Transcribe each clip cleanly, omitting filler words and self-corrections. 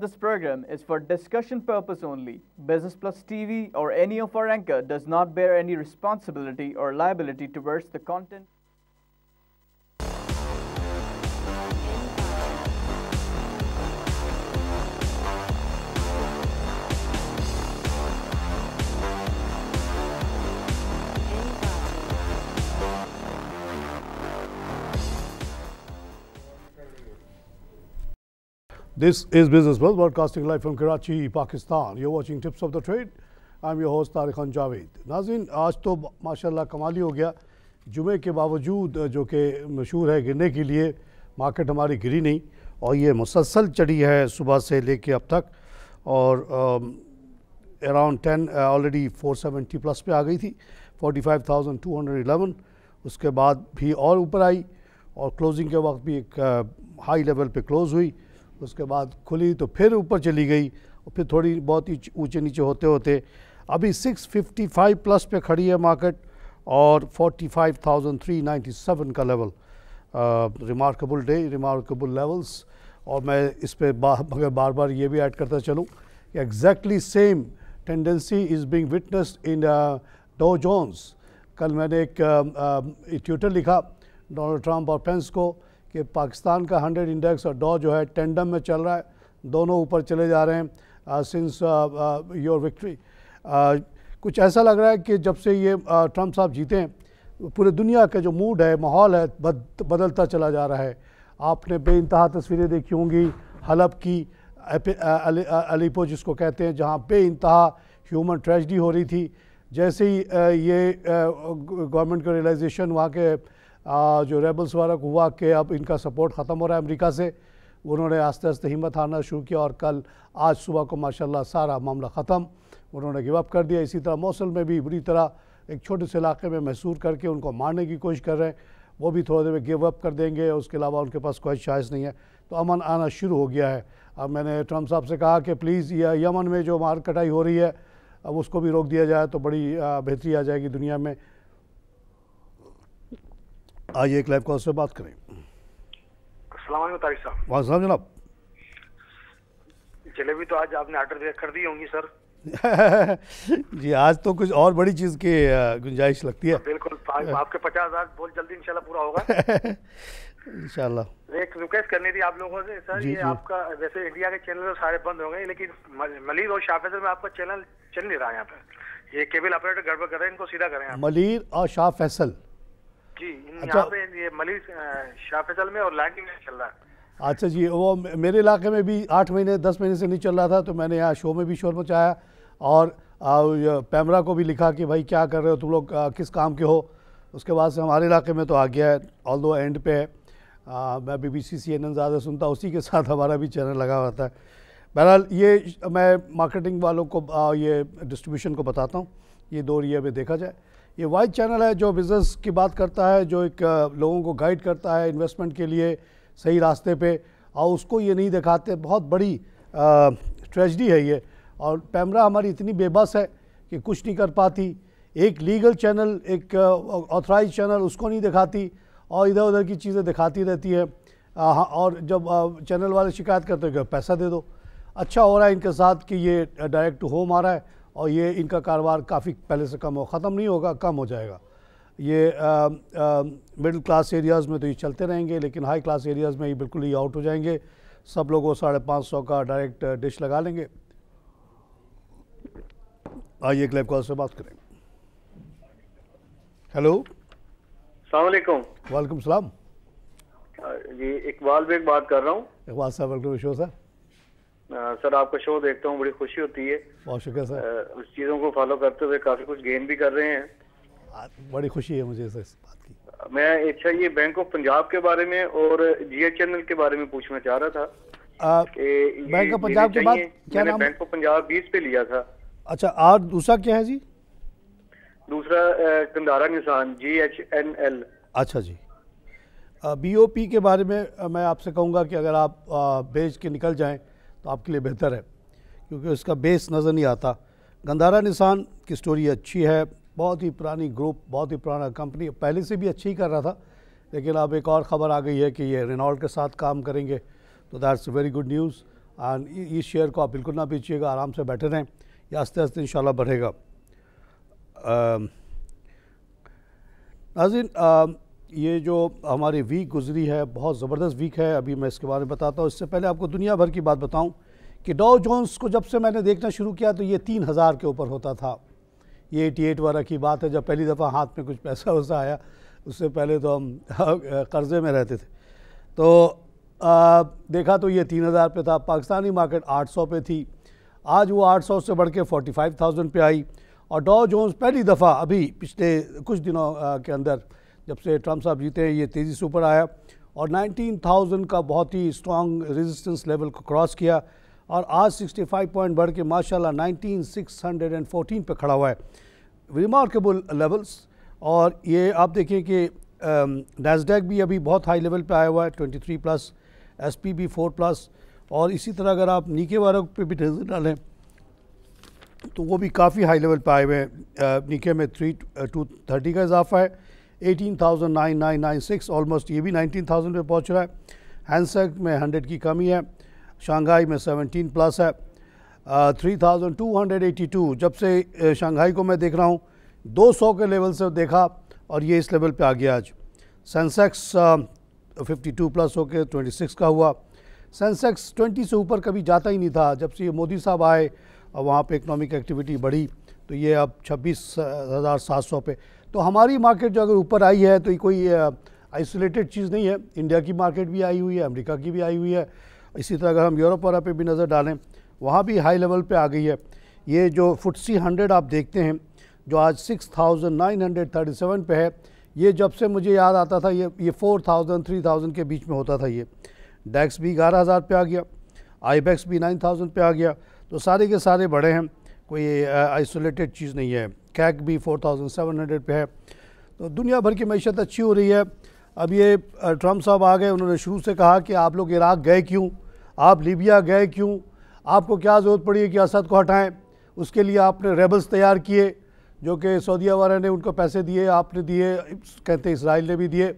This program is for discussion purpose only. Business Plus TV or any of our anchor does not bear any responsibility or liability towards the content. This is Business Plus, broadcasting live from Karachi, Pakistan. You're watching Tips of the Trade. I'm your host Tariq Khan Javed. नाज़रीन, आज तो माशाल्लाह कमाल ही हो गया। जुमे के बावजूद जो कि मशहूर है गिरने के लिए, मार्केट हमारी गिरी नहीं और ये मुसलसल चढ़ी है सुबह से लेके अब तक और अराउंड 10 ऑलरेडी 470 प्लस पे आ गई थी, 45,211। उसके बाद भी और ऊपर आई और क्लोजिंग के वक्त भी एक हाई लेवल पे क्लोज़ हुई। उसके बाद खुली तो फिर ऊपर चली गई और फिर थोड़ी बहुत ही ऊंचे नीचे होते होते अभी 655 प्लस पे खड़ी है मार्केट और 45,397 का level. Remarkable day, remarkable levels. और मैं इस पे मगर बार बार ये भी ऐड करता चलूँ कि exactly same tendency is being witnessed इन डॉ जोन्स। कल मैंने एक ट्विटर लिखा डोनाल्ड ट्रंप और पेंस को कि पाकिस्तान का 100 इंडेक्स और डॉ जो है टेंडम में चल रहा है, दोनों ऊपर चले जा रहे हैं सिंस योर विक्ट्री। कुछ ऐसा लग रहा है कि जब से ये ट्रंप साहब जीते हैं पूरे दुनिया का जो मूड है, माहौल है, बदलता चला जा रहा है। आपने बेइंतहा तस्वीरें देखी होंगी हलब की, अलीपो जिसको कहते हैं, जहाँ बेइंतहा ह्यूमन ट्रेजिडी हो रही थी। जैसे ही ये गवर्नमेंट का रियलाइजेशन वहाँ के जो रेबल्स वाला को हुआ कि अब इनका सपोर्ट ख़त्म हो रहा है अमेरिका से, उन्होंने आस्ते आस्ते हिम्मत हारना शुरू किया और कल आज सुबह को माशाल्लाह सारा मामला ख़त्म, उन्होंने गिव अप कर दिया। इसी तरह मौसल में भी बुरी तरह एक छोटे से इलाके में महसूर करके उनको मारने की कोशिश कर रहे हैं, वो भी थोड़ी देर में गिव अप कर देंगे। उसके अलावा उनके पास कोई चॉइस नहीं है, तो अमन आना शुरू हो गया है। अब मैंने ट्रंप साहब से कहा कि प्लीज़ यमन में जो मार कटाई हो रही है अब उसको भी रोक दिया जाए तो बड़ी बेहतरी आ जाएगी दुनिया में। आइए एक लाइव कॉल से बात करें। अस्सलाम वालेकुम तारिक साहब। वालेकुम जनाब। जलेबी तो आज आपने ऑर्डर कर दी होंगी सर। जी आज तो कुछ और बड़ी चीज़ की गुंजाइश लगती है। बिल्कुल, आपके 50,000 बहुत जल्दी इंशाल्लाह पूरा होगा। इंशाल्लाह। एक रिक्वेस्ट करनी थी आप लोगों से सर, ये आपका वैसे इंडिया के चैनल सारे बंद हो गए लेकिन मलिर और शाह फैसल में आपका चैनल चल नहीं रहा है यहाँ पे। ये केबल ऑपरेटर गड़बड़ कर रहे हैं, इनको सीधा करें। मलिर और शाह फैसल जी, यहाँ पे ये मलिर शाह फैसल में और लाइटिंग में चल रहा है। अच्छा जी, वो मेरे इलाके में भी 8 महीने 10 महीने से नहीं चल रहा था, तो मैंने यहाँ शो में भी शोर मचाया और पैमरा को भी लिखा कि भाई क्या कर रहे हो तुम लोग, किस काम के हो। उसके बाद से हमारे इलाके में तो आ गया है, ऑल दो एंड पे है। मैं BBC CNN ज़्यादा सुनता, उसी के साथ हमारा भी चैनल लगा होता है। बहरहाल ये मैं मार्केटिंग वालों को ये डिस्ट्रीब्यूशन को बताता हूँ। ये 2 एरिया में देखा जाए, ये वाइड चैनल है जो बिज़नेस की बात करता है, जो एक लोगों को गाइड करता है इन्वेस्टमेंट के लिए सही रास्ते पे, और उसको ये नहीं दिखाते। बहुत बड़ी ट्रेजिडी है ये। और पैमरा हमारी इतनी बेबस है कि कुछ नहीं कर पाती। एक लीगल चैनल, एक ऑथराइज चैनल, उसको नहीं दिखाती और इधर उधर की चीज़ें दिखाती रहती है। और जब चैनल वाले शिकायत करते हैं कि पैसा दे दो। अच्छा हो रहा है इनके साथ कि ये डायरेक्ट टू होम आ रहा है और ये इनका कारोबार काफ़ी पहले से कम हो, ख़त्म नहीं होगा, कम हो जाएगा। ये मिडिल क्लास एरियाज़ में तो ये चलते रहेंगे, लेकिन हाई क्लास एरियाज़ में ये बिल्कुल ही आउट हो जाएंगे। सब लोग वो 550 का डायरेक्ट डिश लगा लेंगे। आइए एक लाइव कॉल से बात करें। हेलो, अस्सलाम वालेकुम। वालेकुम सलाम जी, इकबाल बेग बात कर रहा हूँ। इकबाल साहब, वेलकम शो सर। सर आपका शो देखता हूँ, बड़ी खुशी होती है। बहुत शुक्रिया सर। उस चीज़ों को फॉलो करते हुए काफ़ी कुछ गेन भी कर रहे हैं। बड़ी खुशी है मुझे इस बात की। मैं अच्छा ये बैंक ऑफ पंजाब के बारे में और जियो चैनल के बारे में पूछना चाह रहा था। बैंक ऑफ पंजाब के बाद क्या नाम? बैंक ऑफ पंजाब 20 पे लिया था। अच्छा, और दूसरा क्या है जी? दूसरा कंधारा निशान GHNL। अच्छा जी, BOP के बारे में मैं आपसे कहूँगा कि अगर आप बेच के निकल जाएं तो आपके लिए बेहतर है, क्योंकि उसका बेस नज़र नहीं आता। गंधारा निशान की स्टोरी अच्छी है, बहुत ही पुरानी ग्रुप, बहुत ही पुराना कंपनी, पहले से भी अच्छी ही कर रहा था, लेकिन अब एक और ख़बर आ गई है कि ये रेनॉल्ट के साथ काम करेंगे, तो that's very good news. And इस शेयर को आप बिल्कुल ना बेचिएगा, आराम से बैठे रहें, ये आस्ते आस्ते इंशाल्लाह बढ़ेगा। नाज़रीन, ये जो हमारी वीक गुजरी है बहुत ज़बरदस्त वीक है, अभी मैं इसके बारे में बताता हूँ। इससे पहले आपको दुनिया भर की बात बताऊँ कि डाउ जोन्स को जब से मैंने देखना शुरू किया तो ये 3000 के ऊपर होता था। ये 88 वाला की बात है, जब पहली दफ़ा हाथ में कुछ पैसा वैसा आया, उससे पहले तो हम कर्ज़े में रहते थे। तो देखा तो ये 3000 पे था। पाकिस्तानी मार्केट 800 पे थी, आज वो 800 से बढ़ के 45,000 पे आई। और डाउ जोन्स पहली दफ़ा अभी पिछले कुछ दिनों के अंदर जब से ट्रम्प साहब जीते हैं ये तेज़ी से ऊपर आया और 19,000 का बहुत ही स्ट्रॉन्ग रेजिस्टेंस लेवल को क्रॉस किया और आज 65 पॉइंट बढ़ के माशाल्लाह 19,614 पे खड़ा हुआ है। Remarkable levels. और ये आप देखिए कि नैस्डैक भी अभी बहुत हाई लेवल पे आया हुआ है 23+, SP भी 4+। और इसी तरह अगर आप नीचे वालों पे भी नजर डालें तो वो भी काफ़ी हाई लेवल पे आए हुए हैं। नीचे में 230 का इजाफा है, 18,996 ऑलमोस्ट, ये भी 19,000 पे पहुंच रहा है। हैंसेक में 100 की कमी है, शंघाई में 17+ है, 3,282। जब से शंघाई को मैं देख रहा हूँ 200 के लेवल से देखा और ये इस लेवल पे आ गया आज। सेंसेक्स 52+ होके 26 का हुआ। सेंसेक्स 20 से ऊपर कभी जाता ही नहीं था, जब से ये मोदी साहब आए और वहाँ पे इकोनॉमिक एक्टिविटी बढ़ी तो ये अब 26,700 पे। तो हमारी मार्केट जो अगर ऊपर आई है तो ये कोई आइसोलेटेड चीज़ नहीं है। इंडिया की मार्केट भी आई हुई है, अमेरिका की भी आई हुई है। इसी तरह अगर हम यूरोप वगैरह पे भी नज़र डालें वहाँ भी हाई लेवल पे आ गई है। ये जो FTSE 100 आप देखते हैं जो आज 6,937 पे है, ये जब से मुझे याद आता था ये 4,000 3,000 के बीच में होता था। ये डैक्स भी 11,000 पे आ गया, आईबेक्स भी 9,000 पे आ गया। तो सारे के सारे बड़े हैं, कोई आइसोलेटेड चीज़ नहीं है। कैक भी 4,700 पे है। तो दुनिया भर की मैशत अच्छी हो रही है। अब ये ट्रम्प साहब आ गए, उन्होंने शुरू से कहा कि आप लोग इराक़ गए क्यों, आप लीबिया गए क्यों, आपको क्या ज़रूरत पड़ी है कि असद को हटाएं। उसके लिए आपने रेबल्स तैयार किए जो कि सऊदीया वाले ने उनको पैसे दिए, आपने दिए, कहते इसराइल ने भी दिए।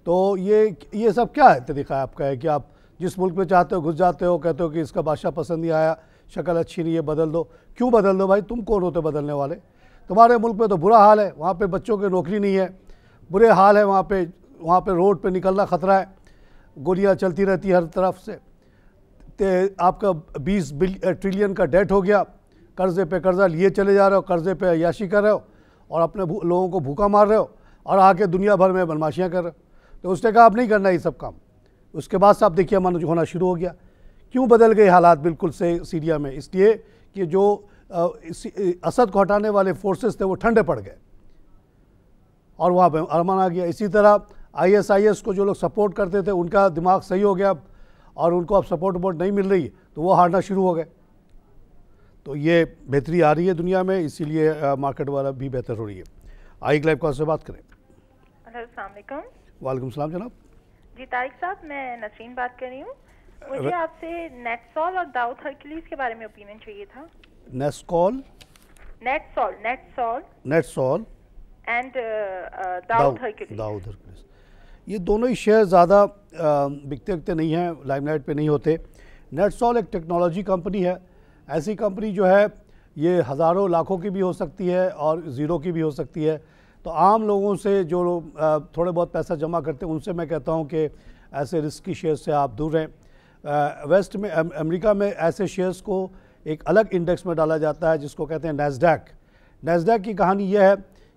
तो ये सब क्या है तरीक़ा आपका है कि आप जिस मुल्क में चाहते हो घुस जाते हो, कहते हो कि इसका बादशाह पसंद नहीं आया, शक्ल अच्छी नहीं है, बदल दो। क्यों बदल दो भाई, तुम कौन होते बदलने वाले? तुम्हारे मुल्क में तो बुरा हाल है, वहाँ पे बच्चों की नौकरी नहीं है, बुरे हाल है वहाँ पे रोड पे निकलना ख़तरा है, गोलियाँ चलती रहती है हर तरफ से। तो आपका 20 ट्रिलियन का डेट हो गया, कर्ज़े पे कर्ज़ा लिए चले जा रहे हो, कर्ज़े पे अय्याशी कर रहे हो और अपने लोगों को भूखा मार रहे हो और आके दुनिया भर में बदमाशियाँ कर रहे हो। तो उसने कहा आप नहीं करना ये सब काम। उसके बाद से आप देखिए मन होना शुरू हो गया। क्यों बदल गए हालात बिल्कुल से सीरिया में? इसलिए कि जो असद को हटाने वाले फोर्सेस थे वो ठंडे पड़ गए और वहाँ पे अरमान आ गया। इसी तरह ISIS को जो लोग सपोर्ट करते थे उनका दिमाग सही हो गया और उनको अब सपोर्ट नहीं मिल रही तो वो हारना शुरू हो गए। तो ये बेहतरी आ रही है दुनिया में, इसीलिए मार्केट वाला भी बेहतर हो रही है। आई लाइव कॉल से बात करें। अस्सलाम वालेकुम। वालेकुम सलाम जनाब। जी तारिक साहब, मैं नसरीन बात कर रही हूँ। मुझे आपसे नेटसॉल और दाऊद हरकुलिस के बारे में ओपिनियन चाहिए था। नेटसॉल एंड दाऊद हरकुलिस, ये दोनों ही शेयर ज़्यादा बिकते नहीं हैं, लाइमलाइट पे नहीं होते। नेटसॉल एक टेक्नोलॉजी कंपनी है। ऐसी कंपनी जो है ये हज़ारों लाखों की भी हो सकती है और ज़ीरो की भी हो सकती है। तो आम लोगों से जो लोग थोड़े बहुत पैसा जमा करते हैं उनसे मैं कहता हूँ कि ऐसे रिस्की शेयर से आप दूर रहें। वेस्ट में अमेरिका में ऐसे शेयर्स को एक अलग इंडेक्स में डाला जाता है जिसको कहते हैं नैस्डैक की कहानी यह है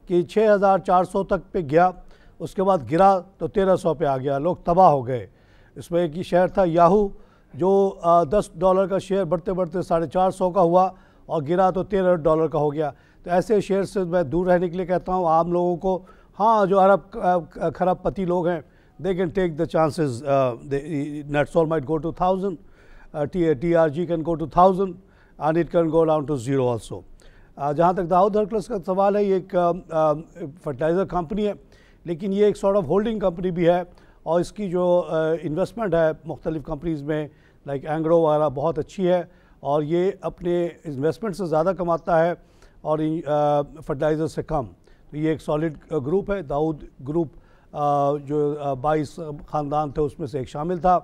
कि 6,400 तक पे गया, उसके बाद गिरा तो 1,300 पे आ गया, लोग तबाह हो गए। इसमें एक शेयर था याहू जो $10 का शेयर बढ़ते बढ़ते 450 का हुआ और गिरा तो $13 का हो गया। तो ऐसे शेयर से मैं दूर रहने के लिए कहता हूँ आम लोगों को। हाँ, जो अरब खरबपति लोग हैं they can take the chances. Netsol might go to 1,000, TRG can go to 1,000 and it can go down to 0 also. जहाँ तक दाऊद हरकुलिस का सवाल है, ये एक फर्टिलाइज़र कंपनी है लेकिन ये एक सॉर्ट ऑफ होल्डिंग कंपनी भी है और इसकी जो इन्वेस्टमेंट है मुख्तलिफ़ कंपनीज़ में लाइक एंग्रो वगैरह बहुत अच्छी है और ये अपने इन्वेस्टमेंट से ज़्यादा कमाता है और फर्टिलाइज़र से कम। तो ये एक सॉलिड ग्रुप है। दाऊद ग्रुप जो 22 ख़ानदान थे उसमें से एक शामिल था।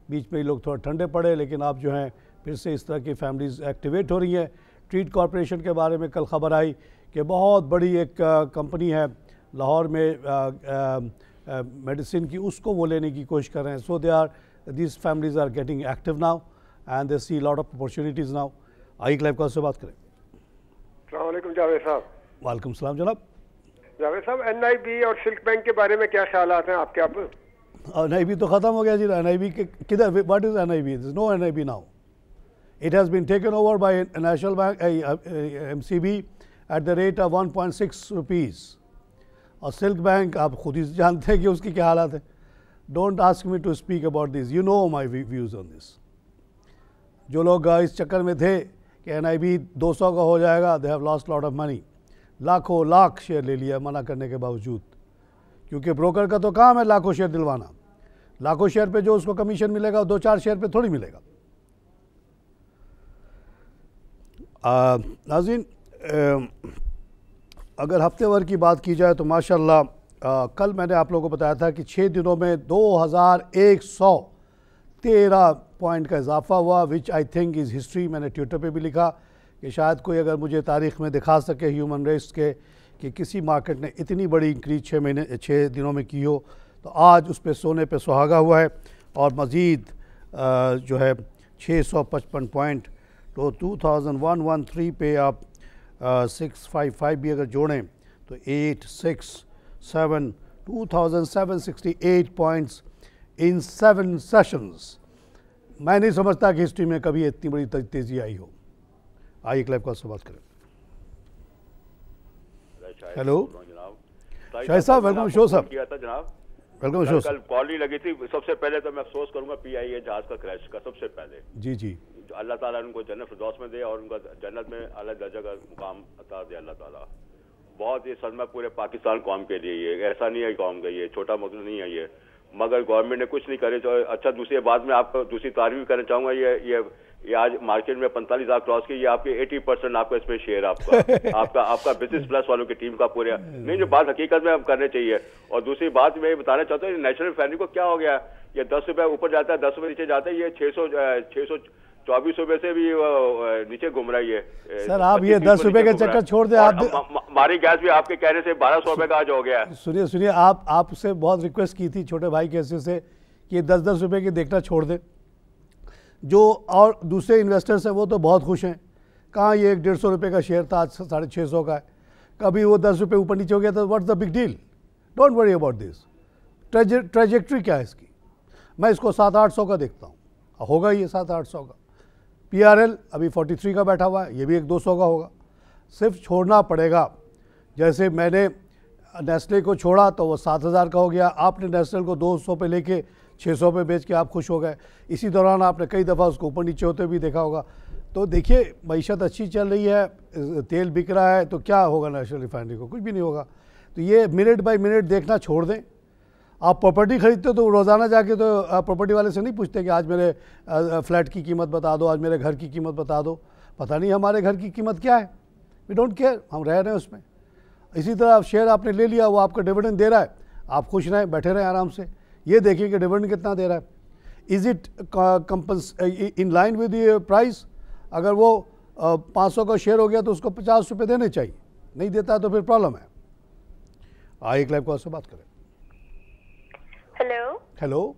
बीच में ही लोग थोड़ा ठंडे पड़े लेकिन अब जो हैं फिर से इस तरह की फैमिलीज़ एक्टिवेट हो रही हैं। ट्रीट कॉरपोरेशन के बारे में कल ख़बर आई कि बहुत बड़ी एक कंपनी है लाहौर में मेडिसिन की, उसको वो लेने की कोशिश कर रहे हैं। सो these families are getting active now and they see a lot of opportunities now. I Clive call से बात करें। अस्सलाम वालेकुम जावेद साहब। वालेकुम सलाम जनाब। जावेद साहब, NIB और सिल्क बैंक के बारे में क्या ख्यालात हैं आपके? आप NIB तो ख़त्म हो गया जी। NIB के किधर, what is NIB? There is no NIB now. It has been taken over by national bank MCB at the rate of 1.6 rupees. और सिल्क बैंक आप खुद ही जानते हैं कि उसकी क्या हालत है। Don't ask me to speak about this, you know my views on this. जो लोग इस चक्कर में थे कि NIB 200 का हो जाएगा, they have lost lot of money. लाखों लाख शेयर ले लिया मना करने के बावजूद, क्योंकि ब्रोकर का तो काम है लाखों शेयर दिलवाना। लाखों शेयर पे जो उसको कमीशन मिलेगा 2-4 शेयर पे थोड़ी मिलेगा। नाज़रीन, अगर हफ्ते भर की बात की जाए तो माशाल्लाह कल मैंने आप लोगों को बताया था कि 6 दिनों में 2113 पॉइंट का इजाफा हुआ, विच आई थिंक इज़ हिस्ट्री। मैंने ट्विटर पे भी लिखा कि शायद कोई अगर मुझे तारीख़ में दिखा सके ह्यूमन रेस के कि किसी मार्केट ने इतनी बड़ी इंक्रीज 6 दिनों में की हो, तो आज उस पर सोने पे सुहागा हुआ है। और मज़ीद जो है 655 पॉइंट, तो 2113 पे आप 655 भी अगर जोड़ें तो 2768 पॉइंट्स इन 7 सेशंस। मैं नहीं समझता कि हिस्ट्री में कभी इतनी बड़ी तेज़ी आई हो। आइए क्लाइव कॉल से बात करें। हेलो शाहिद साहब, वेलकम शो साहब। किया था जनाब, वेलकम शो। कल कॉल ही लगी थी। सबसे पहले तो मैं अफसोस करूंगा PIA जहाज का क्रैश का। सबसे पहले जी जी, अल्लाह ताला उनको जन्नत फिरदौस में दे और उनका जन्नत में अल्लाह दर्जा का मुकाम अता दे अल्लाह ताला। बहुत ये सदमा पूरे पाकिस्तान कौम के लिए, ये ऐसा नहीं है कौम का, ये छोटा मसला नहीं है ये, मगर गवर्नमेंट ने कुछ नहीं करे। तो अच्छा, दूसरी बात में आपको दूसरी तारीफ भी करना चाहूंगा। ये आज मार्केट में 45,000 क्रॉस की, ये आपके 80% आपका इसमें शेयर आपका बिजनेस प्लस वालों की टीम का पूरा नहीं, जो बात हकीकत में हम करने चाहिए। और दूसरी बात मैं बताना चाहता हूँ, नेशनल रिफाइनरी को क्या हो गया, ये 10 रुपये ऊपर जाता है, 10 रुपये नीचे जाता है, ये 624 रुपये से भी नीचे घूम रही है। सर आप ये 10 रुपये के चक्कर छोड़ दें। आप हमारी गैस भी आपके कहने से 1200 रुपये का आज हो गया। सुनिए, आपसे बहुत रिक्वेस्ट की थी छोटे भाई के हिस्से से कि 10-10 रुपये की देखना छोड़ दें। जो और दूसरे इन्वेस्टर्स हैं वो तो बहुत खुश हैं। कहाँ ये 150 रुपये का शेयर था, आज 650 का है। कभी वो 10 रुपये ऊपर नीचे हो गया तो what's the big deal? Don't worry about this. Trajectory क्या है इसकी? मैं इसको 700-800 का देखता हूँ, होगा ये 700-800 का। PRL अभी 43 का बैठा हुआ है, ये भी 1-200 का होगा। सिर्फ छोड़ना पड़ेगा। जैसे मैंने नेस्ले को छोड़ा तो वो 7,000 का हो गया, आपने नेस्ले को 200 पे लेके 600 पे बेच के आप खुश हो गए। इसी दौरान आपने कई दफ़ा उसको ऊपर नीचे होते भी देखा होगा। तो देखिए, मईशत अच्छी चल रही है, तेल बिक रहा है, तो क्या होगा नेशनल रिफाइनरी को? कुछ भी नहीं होगा। तो ये मिनट बाय मिनट देखना छोड़ दें। आप प्रॉपर्टी खरीदते हो तो रोज़ाना जाके तो प्रॉपर्टी वाले से नहीं पूछते कि आज मेरे फ्लैट की कीमत बता दो, आज मेरे घर की कीमत बता दो। पता नहीं हमारे घर की कीमत क्या है, वी डोंट केयर, हम रह रहे हैं उसमें। इसी तरह आप शेयर आपने ले लिया, वो आपका डिविडेंड दे रहा है, आप खुश रहें, बैठे रहें आराम से। ये देखिए कि डिविडेंड कितना दे रहा है, is it in line with the price. अगर वो 500 का शेयर हो गया तो उसको 50 रुपये देने चाहिए, नहीं देता तो फिर प्रॉब्लम है। आइए क्लाइव कॉल से बात करें। हेलो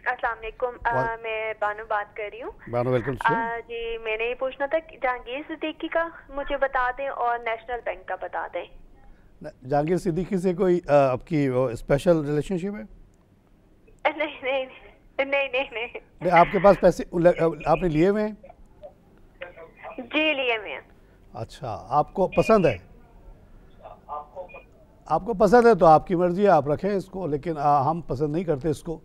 अस्सलाम वालेकुम, मैं बानो बात कर रही हूँ। बानो वेलकम जी, मैंने ये पूछना था कि जहांगीर सिद्दीकी का मुझे बता दें और नेशनल बैंक का बता दें। जहांगीर सिद्दीकी से कोई आपकी स्पेशल रिलेशनशिप है? नहीं, आपके पास पैसे आपने लिए हुए हैं? जी लिए हुए हैं। अच्छा, आपको पसंद है? आपको पसंद है तो आपकी मर्ज़ी है, आप रखें इसको, लेकिन हम पसंद नहीं करते इसको।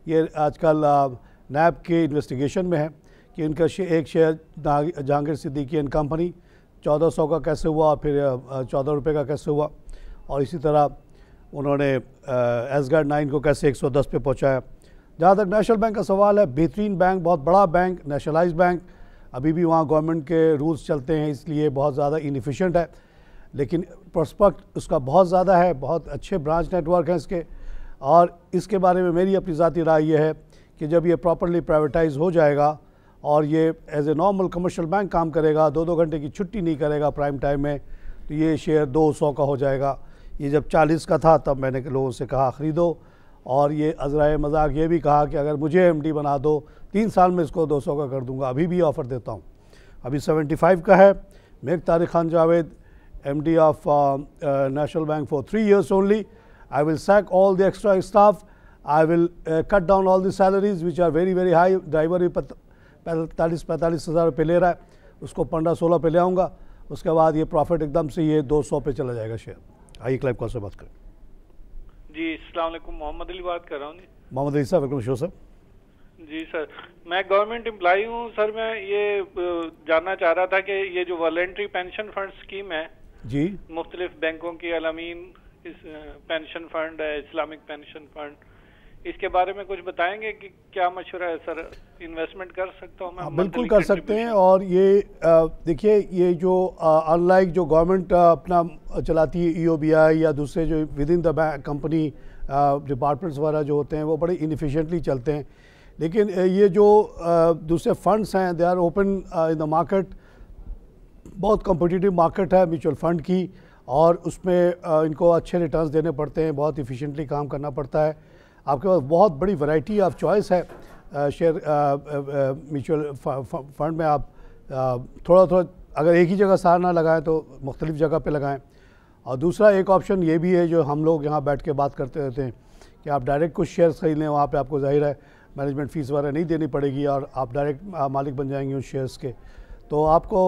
ये आजकल नैब के इन्वेस्टिगेशन में है कि इनका एक share Jahangir Siddiqui and company 1400 का कैसे हुआ, फिर 14 रुपये का कैसे हुआ, और इसी तरह उन्होंने एसगार्ड 9 को कैसे 110 पे पहुंचाया। जहाँ तक नेशनल बैंक का सवाल है, बेहतरीन बैंक, बहुत बड़ा बैंक, नेशनलाइज बैंक, अभी भी वहाँ गवर्नमेंट के रूल्स चलते हैं, इसलिए बहुत ज़्यादा इनएफिशिएंट है, लेकिन प्रोस्पेक्ट उसका बहुत ज़्यादा है, बहुत अच्छे ब्रांच नेटवर्क हैं इसके। और इसके बारे में मेरी अपनी ज़ाती राय ये है कि जब ये प्रॉपरली प्राइवेटाइज हो जाएगा और ये as a normal commercial bank काम करेगा, 2-2 घंटे की छुट्टी नहीं करेगा प्राइम टाइम में, तो ये शेयर 200 का हो जाएगा। ये जब 40 का था तब मैंने लोगों से कहा ख़रीदो, और ये अज़राए मजाक ये भी कहा कि अगर मुझे एमडी बना दो 3 साल में इसको 200 का कर दूंगा। अभी भी ऑफ़र देता हूँ। अभी 75 का है। Make Tariq Khan Javed, MD of National Bank for 3 years only. I will sack all the extra staff. I will cut down all the salaries which are very very high. Driver भी 45-45 हज़ार रुपये ले रहा है, उसको 15-16 पे ले आऊँगा। उसके बाद ये प्रॉफिट एकदम से ये 200 पे चला जाएगा शेयर। आइए क्लाइव कॉल से बात करें। जी अस्सलाम वालेकुम, मोहम्मद अली बात कर रहा हूँ जी। मोहम्मद अली साहब, वेलकम शो सर। जी सर, मैं गवर्नमेंट एम्प्लॉई हूँ सर। मैं ये जानना चाह रहा था कि ये जो वॉलेंट्री पेंशन फंड स्कीम है जी, मुख्तलिफ बैंकों की, अलामीन पेंशन फंड है, इस्लामिक पेंशन फंड, इसके बारे में कुछ बताएंगे कि क्या मशवरा है सर? इन्वेस्टमेंट कर सकता हूँ मैं? बिल्कुल कर सकते हैं। और ये देखिए, ये जो अनलाइक जो गवर्नमेंट अपना चलाती है EOBI या दूसरे जो with in the bank company departments वगैरह जो होते हैं वो बड़े इनफिशिएंटली चलते हैं। लेकिन ये जो दूसरे फंड्स हैं, they are open in the market. बहुत कॉम्पिटिटिव मार्केट है म्यूचुअल फंड की, और उसमें इनको अच्छे रिटर्न्स देने पड़ते हैं, बहुत इफ़िशिएंटली काम करना पड़ता है। आपके पास बहुत बड़ी वैरायटी ऑफ चॉइस है शेयर म्यूचुअल फंड में। आप थोड़ा अगर एक ही जगह सार ना लगाएं तो मुख्तलिफ जगह पे लगाएं। और दूसरा एक ऑप्शन ये भी है जो हम लोग यहाँ बैठ के बात करते रहते हैं कि आप डायरेक्ट कुछ शेयर्स खरीद लें। वहाँ पे आपको जाहिर है मैनेजमेंट फ़ीस वगैरह नहीं देनी पड़ेगी और आप डायरेक्ट मालिक बन जाएंगे उस शेयर्स के। तो आपको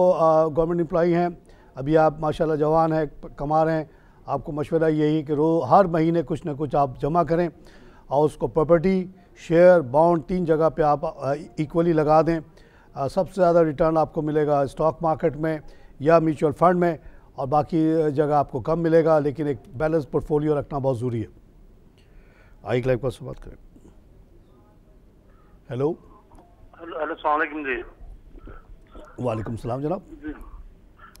गवर्नमेंट एम्प्लॉई हैं, अभी आप माशाल्लाह जवान हैं, कमा रहे हैं, आपको मशवरा यही कि हर महीने कुछ ना कुछ आप जमा करें और उसको प्रॉपर्टी, शेयर, बॉन्ड 3 जगह पे आप इक्वली लगा दें। सबसे ज़्यादा रिटर्न आपको मिलेगा स्टॉक मार्केट में या म्यूचुअल फंड में, और बाकी जगह आपको कम मिलेगा। लेकिन एक बैलेंस पोर्टफोलियो रखना बहुत ज़रूरी है। आई क्लाइव से बात करें। हेलो हेलो, अस्सलाम वालेकुम जी। वालेकुम सलाम जनाब,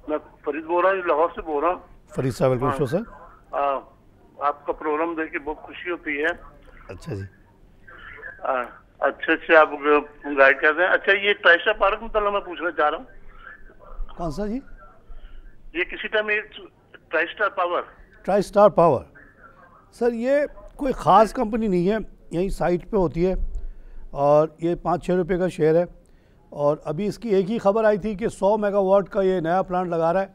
मैं फरीद बोल रहा हूँ, लाहौर से बोल रहा हूँ। फरीद साहब, वेलकम शो सर। आपका प्रोग्राम देख के बहुत खुशी होती है। अच्छा जी, अच्छे आप गाइड कर रहे हैं। अच्छा, ये ट्राइस्टार पार्क मतलब मैं पूछना चाह रहा हूँ। कौन सा जी? ये किसी time Tristar power? Tristar power sir, ये कोई ख़ास कंपनी नहीं है, यहीं साइट पे होती है और ये 5-6 रुपये का शेयर है। और अभी इसकी एक ही खबर आई थी कि 100 मेगावाट का ये नया प्लांट लगा रहा है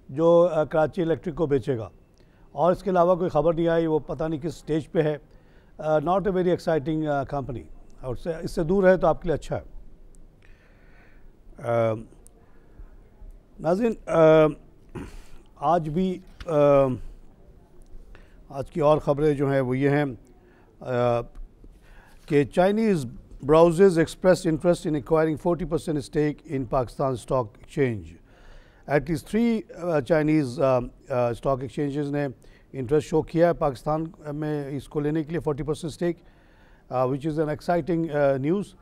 जो कराची इलेक्ट्रिक को बेचेगा, और इसके अलावा कोई खबर नहीं आई। वो पता नहीं किस स्टेज पे है। Not a very exciting company, और इससे दूर है तो आपके लिए अच्छा है। नाज़रीन, आज भी आज की और ख़बरें जो हैं वो ये हैं कि Chinese browsers express interest in acquiring 40% stake in Pakistan stock exchange. At least 3 Chinese stock exchanges ने इंटरेस्ट शो किया है पाकिस्तान में इसको लेने के लिए 40% stake, which is an exciting news.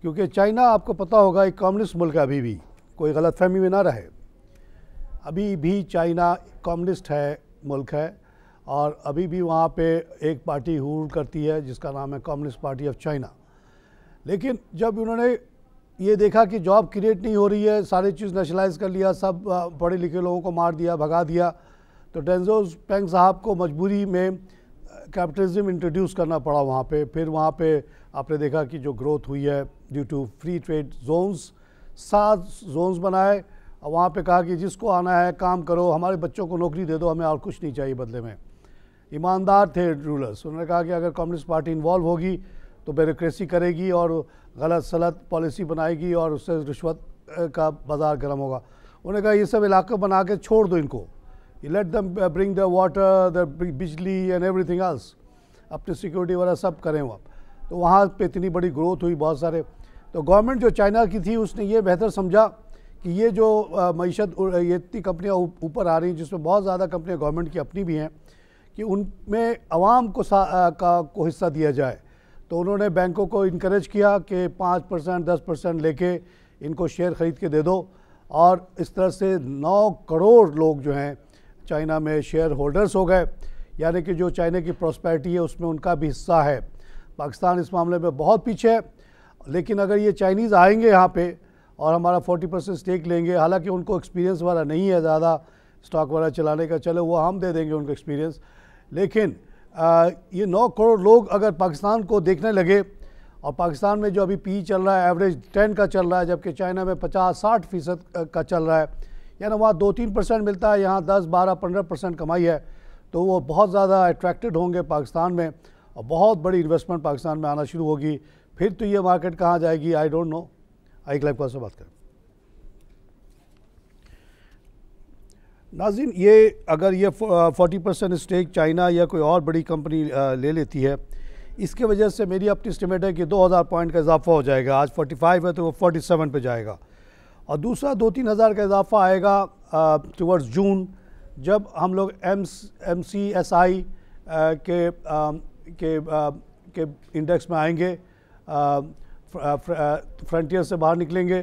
क्योंकि चाइना, आपको पता होगा, एक कम्युनिस्ट मुल्क है। अभी भी कोई गलतफहमी में ना रहे, अभी भी चाइना कम्युनिस्ट मुल्क है, और अभी भी वहाँ पे एक पार्टी रूल करती है जिसका नाम है कम्युनिस्ट पार्टी ऑफ चाइना। लेकिन जब उन्होंने ये देखा कि जॉब क्रिएट नहीं हो रही है, सारी चीज़ नेशनलाइज कर लिया, सब पढ़े लिखे लोगों को मार दिया, भगा दिया, तो डेंग झाओपिंग साहब को मजबूरी में कैपिटलिज्म इंट्रोड्यूस करना पड़ा वहाँ पे। फिर वहाँ पे आपने देखा कि जो ग्रोथ हुई है due to free trade zones, 7 zones बनाए, और वहाँ पे कहा कि जिसको आना है काम करो, हमारे बच्चों को नौकरी दे दो, हमें और कुछ नहीं चाहिए बदले में। ईमानदार थे रूलर्स। उन्होंने कहा कि अगर कम्युनिस्ट पार्टी इन्वॉल्व होगी तो ब्यूरोक्रेसी करेगी और गलत सलत पॉलिसी बनाएगी और उससे रिश्वत का बाज़ार गर्म होगा। उन्होंने कहा ये सब इलाके बना के छोड़ दो इनको, let them bring the water, the बिजली एंड एवरीथिंग एल्स, अपनी सिक्योरिटी वगैरह सब करें वो। तो वहाँ पे इतनी बड़ी ग्रोथ हुई बहुत सारे। तो गवर्नमेंट जो चाइना की थी उसने ये बेहतर समझा कि ये जो मईशत, ये इतनी कंपनियाँ ऊपर आ रही हैं जिसमें बहुत ज़्यादा कंपनियाँ गवर्नमेंट की अपनी भी हैं, कि उनमें आवाम को हिस्सा दिया जाए। तो उन्होंने बैंकों को इनकरेज किया कि 5%, 10% लेके इनको शेयर ख़रीद के दे दो, और इस तरह से 9 करोड़ लोग जो हैं चाइना में शेयर होल्डर्स हो गए। यानी कि जो चाइना की प्रॉस्पेरिटी है उसमें उनका भी हिस्सा है। पाकिस्तान इस मामले में बहुत पीछे है, लेकिन अगर ये चाइनीज़ आएंगे यहाँ पे और हमारा 40% स्टेक लेंगे, हालांकि उनको एक्सपीरियंस वाला नहीं है ज़्यादा स्टॉक वाला चलाने का, चलो वो हम दे देंगे उनको एक्सपीरियंस, लेकिन ये 9 करोड़ लोग अगर पाकिस्तान को देखने लगे, और पाकिस्तान में जो अभी पी चल रहा है एवरेज 10 का चल रहा है, जबकि चाइना में 50-60% का चल रहा है, यानी वहाँ 2-3% मिलता है, यहाँ 10-12-15% कमाई है, तो वो बहुत ज़्यादा अट्रैक्टेड होंगे पाकिस्तान में और बहुत बड़ी इन्वेस्टमेंट पाकिस्तान में आना शुरू होगी। फिर तो ये मार्केट कहाँ जाएगी I don't know. I live से बात करें नाज़रीन, ये अगर ये 40% स्टेक चाइना या कोई और बड़ी कंपनी ले लेती है, इसके वजह से मेरी अपनी एस्टिमेट है कि 2000 पॉइंट का इजाफा हो जाएगा। आज 45 है तो वो 47 पे जाएगा, और दूसरा 2-3 हज़ार का इजाफा आएगा टुवर्ड्स जून, जब हम लोग MCSI के इंडेक्स में आएंगे, फ्रंटियर से बाहर निकलेंगे,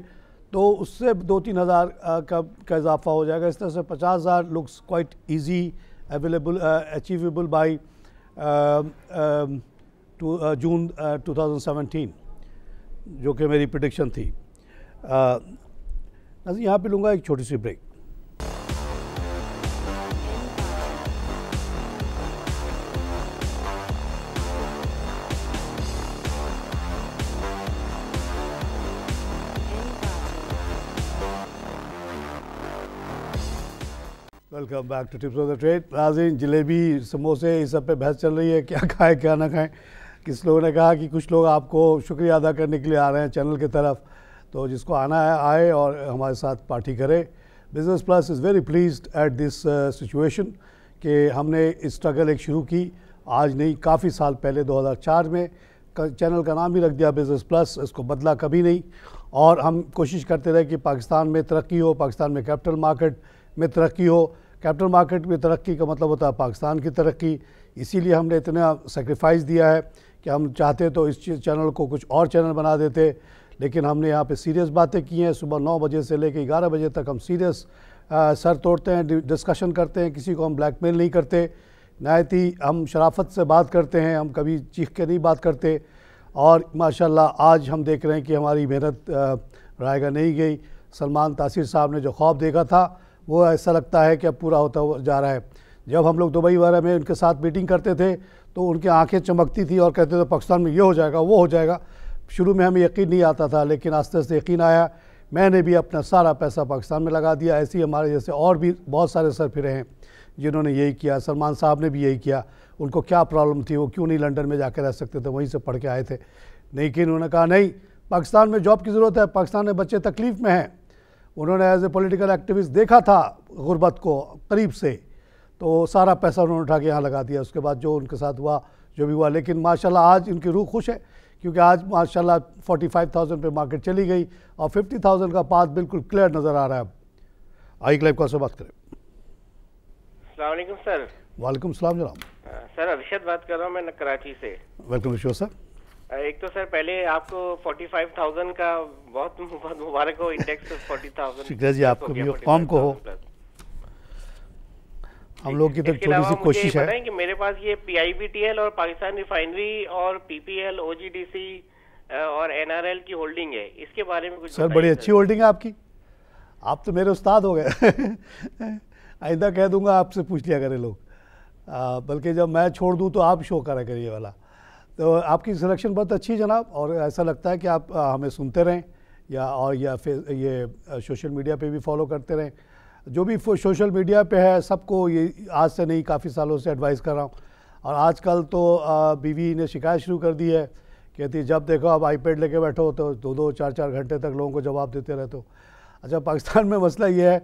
तो उससे 2-3 हज़ार का इजाफा हो जाएगा। इस तरह से 50,000 looks quite easy available achievable by June 2017, जो कि मेरी प्रेडिक्शन थी। यहाँ पे लूँगा एक छोटी सी break. Welcome back to tips of the trade. नाज़रीन, जलेबी समोसे इस सब पे बहस चल रही है, क्या खाएं क्या ना खाएं। किस लोगों ने कहा कि कुछ लोग आपको शुक्रिया अदा करने के लिए आ रहे हैं चैनल की तरफ, तो जिसको आना है आए और हमारे साथ पार्टी करे। Business plus is very pleased at this situation कि हमने इस स्ट्रगल एक शुरू की, आज नहीं काफ़ी साल पहले 2004 में। चैनल का नाम ही रख दिया बिजनेस प्लस, इसको बदला कभी नहीं, और हम कोशिश करते रहे कि पाकिस्तान में तरक्की हो, पाकिस्तान में कैपिटल मार्केट में तरक्की हो। कैपिटल मार्केट में तरक्की का मतलब होता है पाकिस्तान की तरक्की, इसीलिए हमने इतना सेक्रीफाइस दिया है कि हम चाहते तो इस चैनल को कुछ और चैनल बना देते, लेकिन हमने यहाँ पे सीरियस बातें की हैं। सुबह 9 बजे से लेकर 11 बजे तक हम सीरियस सर तोड़ते हैं, डिस्कशन करते हैं, किसी को हम ब्लैकमेल नहीं करते, नहायत ही हम शराफत से बात करते हैं, हम कभी चीख के नहीं बात करते। और माशाल्लाह आज हम देख रहे हैं कि हमारी मेहनत रायगा नहीं गई। सलमान तासीर साहब ने जो ख्वाब देखा था वो ऐसा लगता है कि अब पूरा होता जा रहा है। जब हम लोग दुबई वगैरह में उनके साथ मीटिंग करते थे तो उनकी आंखें चमकती थी और कहते थे पाकिस्तान में ये हो जाएगा वो हो जाएगा। शुरू में हमें यकीन नहीं आता था, लेकिन आस्ते आस्ते यकीन आया। मैंने भी अपना सारा पैसा पाकिस्तान में लगा दिया। ऐसे ही हमारे जैसे और भी बहुत सारे सर फिरे हैं जिन्होंने यही किया। सलमान साहब ने भी यही किया। उनको क्या प्रॉब्लम थी, वो क्यों नहीं लंदन में जाकर रह सकते थे, वहीं से पढ़ के आए थे, लेकिन उन्होंने कहा नहीं, पाकिस्तान में जॉब की ज़रूरत है, पाकिस्तान में बच्चे तकलीफ़ में हैं। उन्होंने एज ए पॉलिटिकल एक्टिविस्ट देखा था गुर्बत को करीब से, तो सारा पैसा उन्होंने उठा के यहाँ लगा दिया। उसके बाद जो उनके साथ हुआ जो भी हुआ, लेकिन माशाल्लाह आज उनकी रूह खुश है, क्योंकि आज माशाल्लाह 45,000 पे मार्केट चली गई और 50,000 का पाथ बिल्कुल क्लियर नज़र आ रहा है। आई लाइव कॉल से बात करें। अस्सलाम वालेकुम सर। वालेकुम सलाम जनाब। सर अरशद बात कर रहा हूँ मैं कराची से। वेलकम विश्व सर। एक तो सर पहले आपको 45,000 का बहुत बहुत मुबारक हो, इंडेक्स 40,000। शुक्रिया जी, आपको भी कौम को हो। हम लोग की तो छोटी सी कोशिश है कि मेरे पास ये PIBTL और पाकिस्तान रिफाइनरी और PPL OGDC और NRL की होल्डिंग है, इसके बारे में कुछ सर बड़ी अच्छी होल्डिंग है आपकी। आप तो मेरे उस्ताद हो गए। आइंदा कह दूंगा आपसे पूछ लिया करें लोग, बल्कि जब मैं छोड़ दूं तो आप शो करा करिए वाला। तो आपकी सिलेक्शन बहुत अच्छी है जनाब, और ऐसा लगता है कि आप हमें सुनते रहें या फिर ये सोशल मीडिया पे भी फॉलो करते रहें। जो भी सोशल मीडिया पे है सबको ये आज से नहीं काफ़ी सालों से एडवाइस कर रहा हूँ। और आजकल तो बीवी ने शिकायत शुरू कर दी है, कहती जब देखो आप आईपैड लेके बैठो तो 2-2, 4-4 घंटे तक लोगों को जवाब देते रहते हो। अच्छा, पाकिस्तान में मसला ये है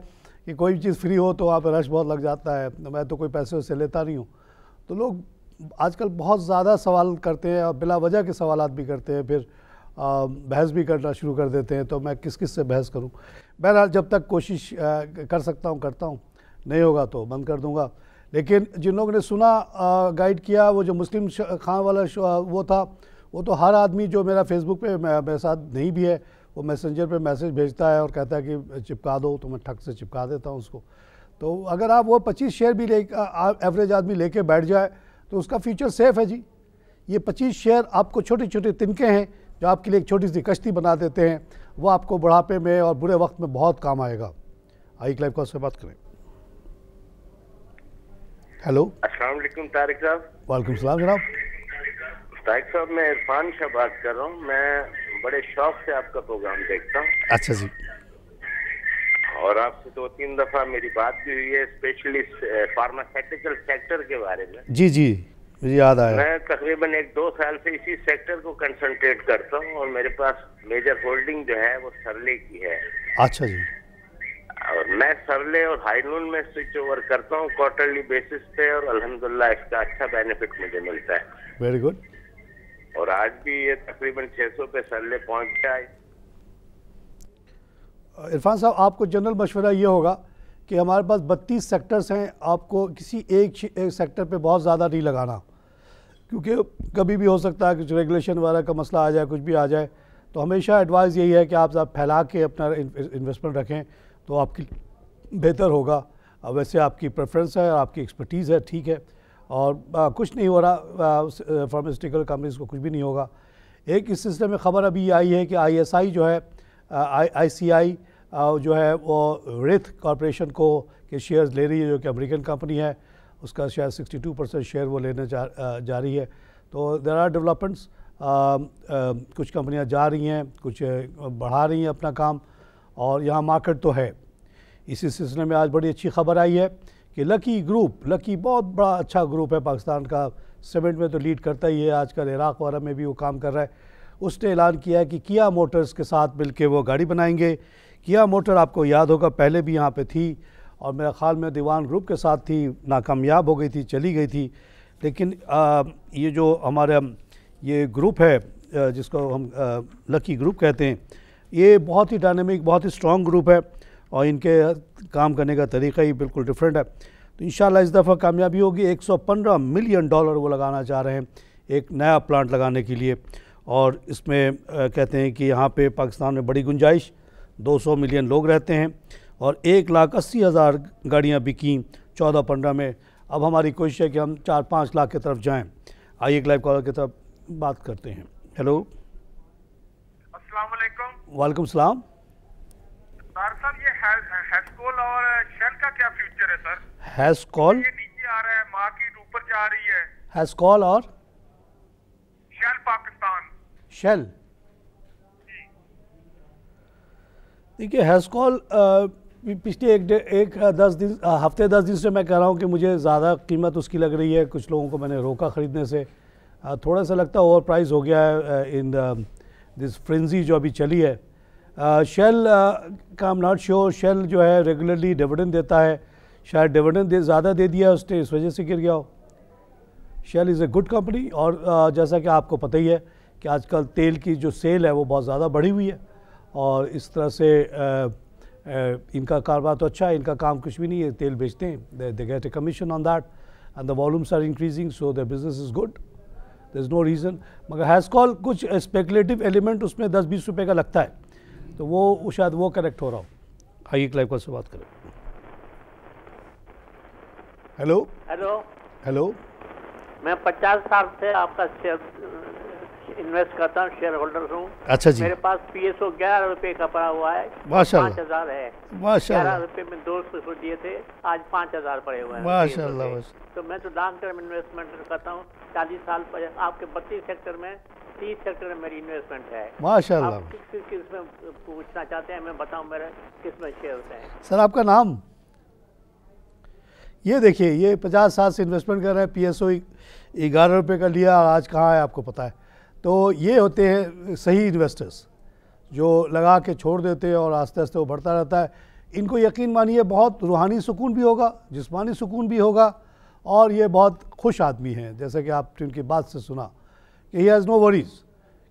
कि कोई भी चीज़ फ्री हो तो वहाँ पर रश बहुत लग जाता है। मैं तो कोई पैसे उससे लेता नहीं हूँ, तो लोग आजकल बहुत ज़्यादा सवाल करते हैं और बिला वजह के सवालात भी करते हैं, फिर बहस भी करना शुरू कर देते हैं। तो मैं किस किस से बहस करूं। बहरहाल जब तक कोशिश कर सकता हूं करता हूं, नहीं होगा तो बंद कर दूंगा। लेकिन जिन लोगों ने सुना गाइड किया, वो जो मुस्लिम खां वाला वो था, वो तो हर आदमी जो मेरा फेसबुक पे मेरे साथ नहीं भी है, वो मैसेंजर पे मैसेज भेजता है और कहता है कि चिपका दो, तो मैं ठक से चिपका देता हूँ उसको। तो अगर आप वो 25 शेयर भी एवरेज आदमी लेके बैठ जाए तो उसका फ्यूचर सेफ है जी। ये 25 शेयर आपको छोटे छोटे तिनके हैं जो आपके लिए एक छोटी सी कश्ती बना देते हैं, वो आपको बुढ़ापे में और बुरे वक्त में बहुत काम आएगा। आइए लाइव कॉल से बात करें। हेलो, अस्सलाम वालेकुम तारिक साहब। वालेकुम सलाम जनाब। तारिक साहब, मैं इरफान शाह बात कर रहा हूँ। मैं बड़े शौक से आपका प्रोग्राम देखता हूँ। अच्छा जी। और आपसे 2-3 दफा मेरी बात भी हुई है, स्पेशली फार्मास्यूटिकल सेक्टर के बारे में। जी जी, मुझे याद आया। मैं तकरीबन 1-2 साल से इसी सेक्टर को कंसंट्रेट करता हूँ और मेरे पास मेजर होल्डिंग जो है वो सरले की है। अच्छा जी। और मैं सरले और हाईनून में स्विच ओवर करता हूँ क्वार्टरली बेसिस पे, और अल्हम्दुलिल्लाह इसका अच्छा बेनिफिट मुझे मिलता है। Very good. और आज भी ये तकरीबन 600 पे सरले पहुंच गया है। इरफान साहब, आपको जनरल मशवरा ये होगा कि हमारे पास 32 सेक्टर्स हैं, आपको किसी एक सेक्टर पे बहुत ज़्यादा नहीं लगाना, क्योंकि कभी भी हो सकता है कुछ रेगुलेशन वगैरह का मसला आ जाए, कुछ भी आ जाए। तो हमेशा एडवाइस यही है कि आप फैला के अपना इन्वेस्टमेंट रखें तो आपकी बेहतर होगा। वैसे आपकी प्रेफरेंस है, आपकी एक्सपर्टीज़ है, ठीक है, और कुछ नहीं हो रहा, फार्मास्यूटिकल कंपनीज को कुछ भी नहीं होगा। एक इस सिलसिले में ख़बर अभी आई है कि ISI जो है, ICI जो है वो रेथ कॉरपोरेशन को के शेयर्स ले रही है, जो कि अमेरिकन कंपनी है। उसका शायद 62% शेयर वो लेने जा रही है। तो देयर आर डेवलपमेंट्स, कुछ कंपनियां जा रही हैं, कुछ बढ़ा रही हैं अपना काम, और यहाँ मार्केट तो है। इसी सिलसिले में आज बड़ी अच्छी खबर आई है कि लकी ग्रुप, लकी बहुत बड़ा अच्छा ग्रुप है पाकिस्तान का, सीमेंट में तो लीड करता ही है, आजकल इराक़ वगैरह में भी वो काम कर रहा है। उसने ऐलान किया है कि किया मोटर्स के साथ मिलकर वो गाड़ी बनाएंगे। किया मोटर आपको याद होगा पहले भी यहाँ पे थी, और मेरा ख्याल में दीवान ग्रुप के साथ थी, नाकामयाब हो गई थी, चली गई थी। लेकिन ये जो हमारा ये ग्रुप है जिसको हम लकी ग्रुप कहते हैं, ये बहुत ही डायनेमिक, बहुत ही स्ट्रॉन्ग ग्रुप है, और इनके काम करने का तरीका ही बिल्कुल डिफरेंट है। तो इंशाल्लाह इस दफ़ा कामयाबी होगी। $115 मिलियन वो लगाना चाह रहे हैं एक नया प्लांट लगाने के लिए, और इसमें कहते हैं कि यहाँ पे पाकिस्तान में बड़ी गुंजाइश, 200 मिलियन लोग रहते हैं, और 1,80,000 गाड़ियाँ बिकी 14-15 में। अब हमारी कोशिश है कि हम 4-5 लाख की तरफ जाएँ। आइए एक लाइव कॉलर की तरफ बात करते हैं। हेलो, अस्सलाम वालेकुम। वालेकुम सलाम। सर ये हैस्कॉल और शेल का क्या फ्यूचर है सर? हैस्कॉल ये नीचे आ रहा है, मार्केट ऊपर जा रही है। हैस्कॉल और शेल पाकिस्तान। शेल, देखिए हैस्कॉल पिछले एक 10 दिन, हफ्ते 10 दिन से मैं कह रहा हूँ कि मुझे ज़्यादा कीमत उसकी लग रही है। कुछ लोगों को मैंने रोका ख़रीदने से, थोड़ा सा लगता है ओवर प्राइस हो गया है इन दिस फ्रेंजी जो अभी चली है। शेल का I am not sure. Shell जो है रेगुलरली डिविडेंड देता है, शायद डिविडेंड ज़्यादा दे दिया उसने, इस वजह से गिर गया हो। Shell is a good company, और जैसा कि आपको पता ही है कि आजकल तेल की जो सेल है वो बहुत ज़्यादा बढ़ी हुई है, और इस तरह से इनका कारोबार तो अच्छा है। इनका काम कुछ भी नहीं है, तेल बेचते हैं, they get a commission on that, and the volumes are increasing, so the business is good, there is no reason. मगर हैस्कॉल कुछ स्पेकुलेटिव एलिमेंट उसमें 10-20 रुपये का लगता है, तो वो शायद वो करेक्ट हो रहा हो। आइए लाइव कॉल से बात करें। हेलो हेलो हेलो, मैं 50 साल से आपका शेयर इन्वेस्ट करता हूँ, शेयर होल्डर हूँ। अच्छा जी। मेरे पास PSO 11 रुपए का पड़ा हुआ है, माशाल्लाह 5,000 है। माशाल्लाह 11 रुपए में 200 दिए थे, आज 5,000 पड़े हुए हैं माशाल्लाह। तो मैं तो लॉन्ग टर्म इन्वेस्टमेंट करता हूँ, 40 साल पर। आपके 32 सेक्टर में 30 सेक्टर में मेरी इन्वेस्टमेंट है माशाल्लाह। आप किस में पूछना चाहते हैं, मैं बताऊँ मेरे किस में शेयर हैं? सर आपका नाम? ये देखिए, ये 50 साल से इन्वेस्टमेंट कर रहे हैं, PSO 11 रुपये का लिया, और आज कहाँ है आपको पता है। तो ये होते हैं सही इन्वेस्टर्स जो लगा के छोड़ देते हैं और आस्ते आस्ते वो बढ़ता रहता है। इनको यकीन मानिए बहुत रूहानी सुकून भी होगा, जिस्मानी सुकून भी होगा, और ये बहुत खुश आदमी हैं। जैसे कि आपने उनकी बात से सुना कि ही हैज़ नो वरीज़,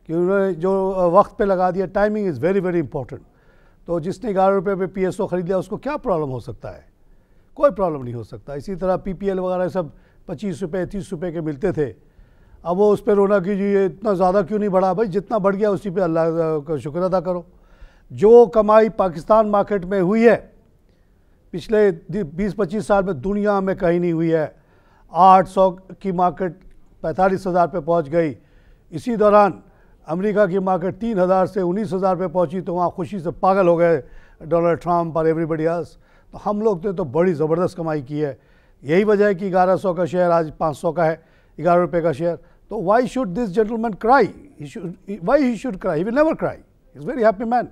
कि उन्होंने जो वक्त पे लगा दिया। Timing is very very important. तो जिसने 11 रुपये पे PSO ख़रीद लिया उसको क्या प्रॉब्लम हो सकता है? कोई प्रॉब्लम नहीं हो सकता। इसी तरह PPL वगैरह सब 25 रुपये 30 रुपये के मिलते थे, अब वो उस पर रोना कीजिए इतना ज़्यादा क्यों नहीं बढ़ा। भाई जितना बढ़ गया उसी पे अल्लाह का शुक्र अदा करो। जो कमाई पाकिस्तान मार्केट में हुई है पिछले 20-25 साल में दुनिया में कहीं नहीं हुई है। 800 की मार्केट 45,000 पे पहुंच गई। इसी दौरान अमेरिका की मार्केट 3,000 से 19,000 पे पहुंची तो वहाँ खुशी से पागल हो गए डोनाल्ड ट्रम्प और एवरीबडी एल्स। तो हम लोग ने तो बड़ी ज़बरदस्त कमाई की है। यही वजह है कि 1100 का शेयर आज 500 का है, 11 रुपये का शेयर। तो why should this gentleman cry? Why he should cry? He will never cry. Is very happy man.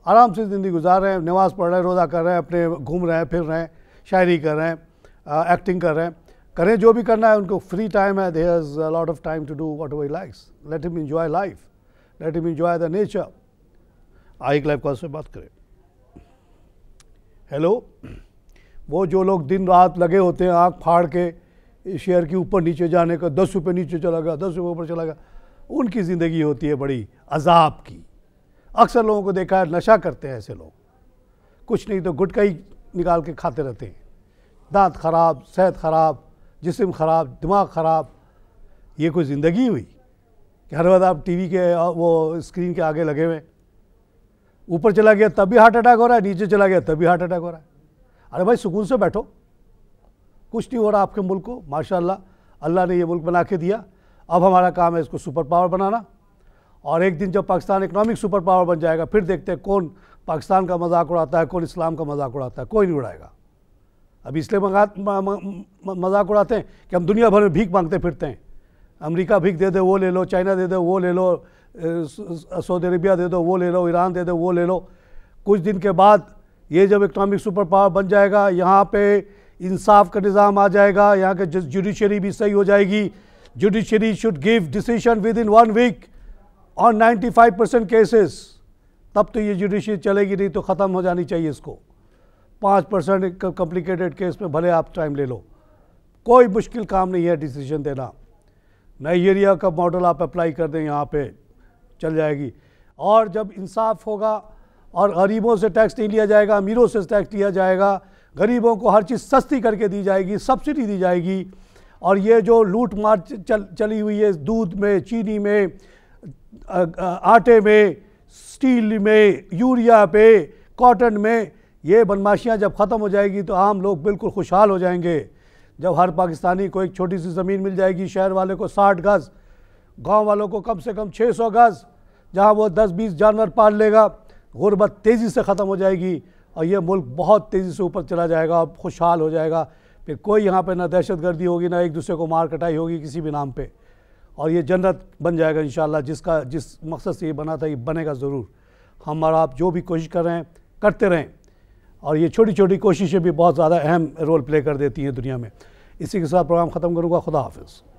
आराम से ज़िंदगी गुजार रहे हैं, नमाज़ पढ़ रहे हैं, रोज़ा कर रहे हैं, अपने घूम रहे हैं, फिर रहे हैं, शायरी कर रहे हैं, एक्टिंग कर रहे हैं, करें जो भी करना है। उनको फ्री टाइम है, there is a lot of time to do whatever he likes. Let him enjoy life, let him enjoy the nature. एक लाइव कॉल से बात करें। हेलो। वो जो लोग दिन रात लगे होते हैं आँख फाड़ के शेयर के ऊपर नीचे जाने का, 10 रुपये नीचे चला गया, 10 रुपये ऊपर चला गया, उनकी ज़िंदगी होती है बड़ी अजाब की। अक्सर लोगों को देखा है नशा करते हैं ऐसे लोग, कुछ नहीं तो गुटखा ही निकाल के खाते रहते हैं। दांत खराब, सेहत खराब, जिस्म खराब, दिमाग खराब। ये कोई ज़िंदगी हुई कि हर वक्त आप टीवी के वो स्क्रीन के आगे लगे हुए? ऊपर चला गया तब भी हार्ट अटैक हो रहा है, नीचे चला गया तब भी हार्ट अटैक हो रहा है। अरे भाई सुकून से बैठो, कुछ नहीं हो रहा आपके मुल्क को। माशाल्लाह अल्लाह ने ये मुल्क बना के दिया। अब हमारा काम है इसको सुपर पावर बनाना। और एक दिन जब पाकिस्तान इकोनॉमिक सुपर पावर बन जाएगा, फिर देखते हैं कौन पाकिस्तान का मजाक उड़ाता है, कौन इस्लाम का मजाक उड़ाता है। कोई नहीं उड़ाएगा। अब इसलिए मजाक उड़ाते हैं कि हम दुनिया भर में भीख मांगते फिरते हैं। अमेरिका भीख दे दे वो ले लो, चाइना दे दे वो ले लो, सऊदी अरेबिया दे दो वो ले लो, ईरान दे दो वो ले लो। कुछ दिन के बाद ये जब इकोनॉमिक सुपर पावर बन जाएगा, यहाँ पे इंसाफ का निज़ाम आ जाएगा, यहाँ के जुडिशरी भी सही हो जाएगी। Judiciary should give decision within 1 week on 95% cases. तब तो ये जुडिशरी चलेगी, नहीं तो ख़त्म हो जानी चाहिए इसको। 5% कॉम्प्लिकेटेड केस में भले आप टाइम ले लो, कोई मुश्किल काम नहीं है डिसीजन देना। नाइजीरिया का मॉडल आप अप्लाई कर दें, यहाँ पे चल जाएगी। और जब इंसाफ होगा और गरीबों से टैक्स नहीं लिया जाएगा, अमीरों से टैक्स लिया जाएगा, गरीबों को हर चीज़ सस्ती करके दी जाएगी, सब्सिडी दी जाएगी। और ये जो लूट मार चली हुई है दूध में, चीनी में, आटे में, स्टील में, यूरिया पे, कॉटन में, ये बदमाशियाँ जब ख़त्म हो जाएगी तो आम लोग बिल्कुल खुशहाल हो जाएंगे। जब हर पाकिस्तानी को एक छोटी सी ज़मीन मिल जाएगी, शहर वाले को 60 गज़, गांव वालों को कम से कम 600 गज़, जहां वो 10-20 जानवर पाल लेगा, गुर्बत तेज़ी से ख़त्म हो जाएगी और ये मुल्क बहुत तेज़ी से ऊपर चला जाएगा और खुशहाल हो जाएगा। फिर कोई यहाँ पे ना दहशतगर्दी होगी, ना एक दूसरे को मार कटाई होगी किसी भी नाम पे, और ये जन्नत बन जाएगा इंशाल्लाह। जिस मकसद से ये बना था ये बनेगा ज़रूर। हम और आप जो भी कोशिश कर रहे हैं करते रहें, और ये छोटी छोटी कोशिशें भी बहुत ज़्यादा अहम रोल प्ले कर देती हैं दुनिया में। इसी के साथ प्रोग्राम ख़त्म करूँगा। खुदा हाफिज़।